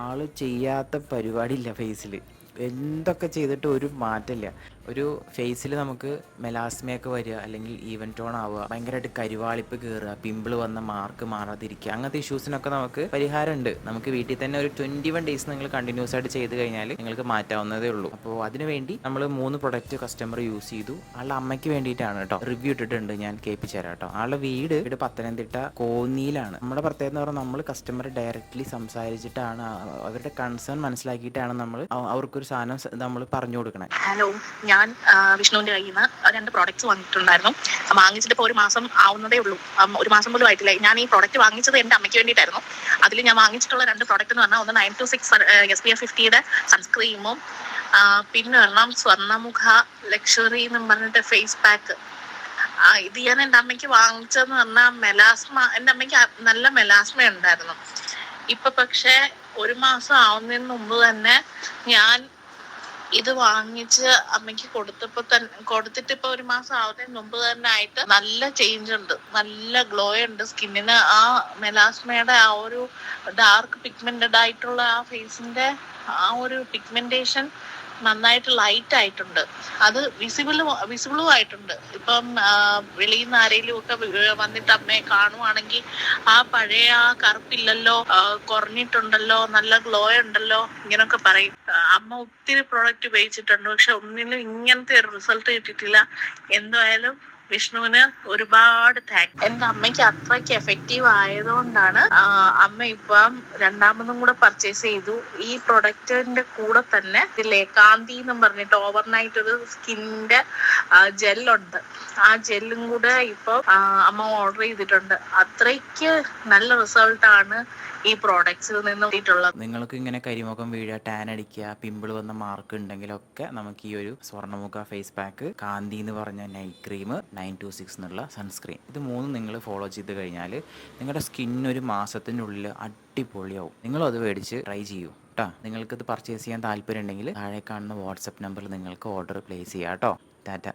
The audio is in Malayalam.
ആള് ചെയ്യാത്ത പരിപാടിയില്ല ഫേസിൽ. എന്തൊക്കെ ചെയ്തിട്ട് ഒരു മാറ്റമില്ല. ഒരു ഫേസിൽ നമുക്ക് മെലാസ്മയൊക്കെ വരിക, അല്ലെങ്കിൽ ഈവൻ ടോൺ ആവുക, ഭയങ്കരമായിട്ട് കരുവാളിപ്പ് കയറുക, പിമ്പിൾ വന്ന മാർക്ക് മാറാതിരിക്കുക, അങ്ങനത്തെ ഇഷ്യൂസിനൊക്കെ നമുക്ക് പരിഹാരമുണ്ട്. നമുക്ക് വീട്ടിൽ തന്നെ ഒരു 21 ഡേയ്സ് നിങ്ങൾ കണ്ടിന്യൂസ് ആയിട്ട് ചെയ്ത് കഴിഞ്ഞാൽ നിങ്ങൾക്ക് മാറ്റാവുന്നതേ ഉള്ളൂ. അപ്പോൾ അതിനുവേണ്ടി നമ്മൾ 3 പ്രൊഡക്റ്റ് കസ്റ്റമർ യൂസ് ചെയ്തു. ആളുടെ അമ്മയ്ക്ക് വേണ്ടിയിട്ടാണ് കേട്ടോ. റിവ്യൂ ഇട്ടിട്ടുണ്ട്, ഞാൻ കേൾപ്പിച്ചു തരാം കേട്ടോ. ആളുടെ വീട് പത്തനംതിട്ട കോന്നിയിലാണ്. നമ്മുടെ പ്രത്യേകത എന്ന് പറഞ്ഞാൽ നമ്മൾ കസ്റ്റമർ ഡയറക്റ്റ്ലി സംസാരിച്ചിട്ടാണ്, അവരുടെ കൺസേൺ മനസ്സിലാക്കിയിട്ടാണ് നമ്മൾ അവർക്കൊരു സാധനം നമ്മൾ പറഞ്ഞു കൊടുക്കണേ. ഹലോ, ഞാൻ വിഷ്ണുവിന്റെ കയ്യിൽ നിന്ന് 2 പ്രോഡക്റ്റ്സ് വാങ്ങിയിട്ടുണ്ടായിരുന്നു. വാങ്ങിച്ചിട്ട് ഇപ്പോൾ 1 മാസം ആവുന്നതേ ഉള്ളൂ. 1 മാസം പോലും ആയിട്ടില്ല. ഞാൻ ഈ പ്രോഡക്റ്റ് വാങ്ങിച്ചത് എൻ്റെ അമ്മയ്ക്ക് വേണ്ടിയിട്ടായിരുന്നു. അതിൽ ഞാൻ വാങ്ങിച്ചിട്ടുള്ള 2 പ്രോഡക്റ്റ് എന്ന് പറഞ്ഞാൽ, ഒന്ന് 926 SPF 50 സൺസ്ക്രീമും, പിന്നെ ഒരെണ്ണം സ്വർണ്ണമുഖ ലക്ഷറി എന്നും പറഞ്ഞിട്ട് ഫേസ് പാക്ക്. ഇത് ഞാൻ എൻ്റെ അമ്മയ്ക്ക് വാങ്ങിച്ചതെന്ന് പറഞ്ഞാൽ മെലാസ്മ, എൻ്റെ അമ്മയ്ക്ക് നല്ല മെലാസ്മ ഉണ്ടായിരുന്നു. ഇപ്പൊ പക്ഷെ 1 മാസം ആവുന്നതിന് മുമ്പ് തന്നെ ഞാൻ ഇത് വാങ്ങിച്ച് അമ്മയ്ക്ക് കൊടുത്തിട്ട് ഇപ്പൊ 1 മാസം ആവുന്നതിന് മുമ്പ് തന്നെ ആയിട്ട് നല്ല ചേഞ്ച് ഉണ്ട്, നല്ല ഗ്ലോ ഉണ്ട് സ്കിന്നിന്. ആ മെലാസ്മയുടെ ആ ഒരു ഡാർക്ക് പിഗ്മെന്റഡ് ആയിട്ടുള്ള ആ ഫേസിന്റെ ആ ഒരു പിഗ്മെന്റേഷൻ നന്നായിട്ട് ലൈറ്റ് ആയിട്ടുണ്ട്. അത് വിസിബിളും ആയിട്ടുണ്ട്. ഇപ്പം വെളിയിൽ നിന്ന് ആരെങ്കിലും ഒക്കെ വന്നിട്ട് അമ്മയെ കാണുവാണെങ്കിൽ ആ പഴയ ആ കറുപ്പില്ലല്ലോ, കുറഞ്ഞിട്ടുണ്ടല്ലോ, നല്ല ഗ്ലോ ഉണ്ടല്ലോ, ഇങ്ങനൊക്കെ പറയും. അമ്മ ഒത്തിരി പ്രോഡക്റ്റ് ഉപയോഗിച്ചിട്ടുണ്ട്, പക്ഷെ ഒന്നിനും ഇങ്ങനത്തെ ഒരു റിസൾട്ട് കിട്ടിയിട്ടില്ല. എന്തായാലും വിഷ്ണുവിന് ഒരുപാട് താങ്ക്സ്. എന്റെ അമ്മയ്ക്ക് അത്രയ്ക്ക് എഫക്റ്റീവ് ആയതുകൊണ്ടാണ് അമ്മ ഇപ്പം 2ാമതും കൂടെ പർച്ചേസ് ചെയ്തു. ഈ പ്രൊഡക്റ്റിന്റെ കൂടെ തന്നെ ഇതിലെ കാന്തി എന്നും പറഞ്ഞിട്ട് ഓവർനൈറ്റ് ഒരു സ്കിന്നിന്റെ ജെല്ലുണ്ട്. ആ ജെല്ലും കൂടെ ഇപ്പൊ അമ്മ ഓർഡർ ചെയ്തിട്ടുണ്ട്. അത്രയ്ക്ക് നല്ല റിസൾട്ടാണ് ഈ പ്രോഡക്ട്സിൽ നിന്ന് കിട്ടിയിട്ടുള്ളത്. നിങ്ങൾക്ക് ഇങ്ങനെ കരിമുഖം വീഴുക, ടാൻ അടിക്കുക, പിമ്പിൾ വന്ന മാർക്ക് ഉണ്ടെങ്കിലൊക്കെ നമുക്ക് ഈ ഒരു സ്വർണ്ണമുഖ ഫേസ് പാക്ക്, കാന്തി എന്ന് പറഞ്ഞ നൈറ്റ് ക്രീം, 926 എന്നുള്ള സൺസ്ക്രീൻ, ഇത് 3 നിങ്ങൾ ഫോളോ ചെയ്ത് കഴിഞ്ഞാൽ നിങ്ങളുടെ സ്കിന്നൊരു മാസത്തിനുള്ളിൽ അടിപൊളിയാവും. നിങ്ങളും അത് മേടിച്ച് ട്രൈ ചെയ്യൂ കേട്ടോ. നിങ്ങൾക്കിത് പർച്ചേസ് ചെയ്യാൻ താല്പര്യം ഉണ്ടെങ്കിൽ താഴെ കാണുന്ന വാട്സപ്പ് നമ്പറിൽ നിങ്ങൾക്ക് ഓർഡർ പ്ലേസ് ചെയ്യാം കേട്ടോ. ടാറ്റ.